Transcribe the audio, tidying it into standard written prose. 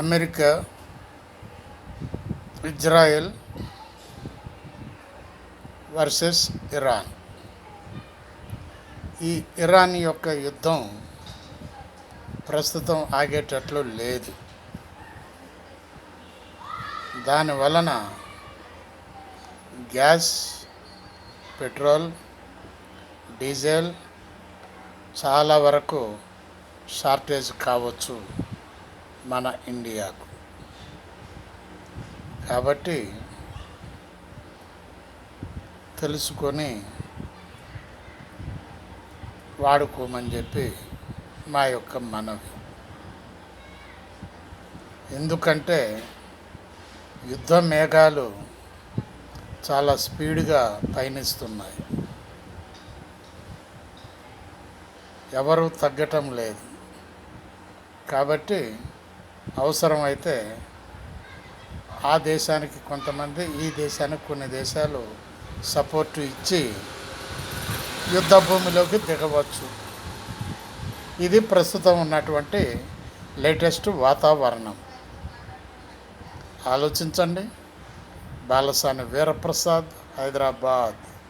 America, Israel versus Iran. ఈ Iran యొక్క యుద్ధం ప్రస్తుతం ఆగేటట్లు లేదు. దాని వలన గ్యాస్, పెట్రోల్, డీజిల్ చాలా వరకు షార్టేజ్ కావచ్చు మన ఇండియాకు. కాబట్టి తెలుసుకొని వాడుకోమని చెప్పి మా యొక్క మనవి. ఎందుకంటే యుద్ధ మేఘాలు చాలా స్పీడ్గా పయనిస్తున్నాయి, ఎవరు తగ్గటం లేదు. కాబట్టి అవసరమైతే ఆ దేశానికి కొంతమంది, ఈ దేశానికి కొన్ని దేశాలు సపోర్టు ఇచ్చి యుద్ధ భూమిలోకి దిగవచ్చు. ఇది ప్రస్తుతం ఉన్నటువంటి లేటెస్ట్ వాతావరణం. ఆలోచించండి. బాలసాని వీరప్రసాద్, హైదరాబాద్.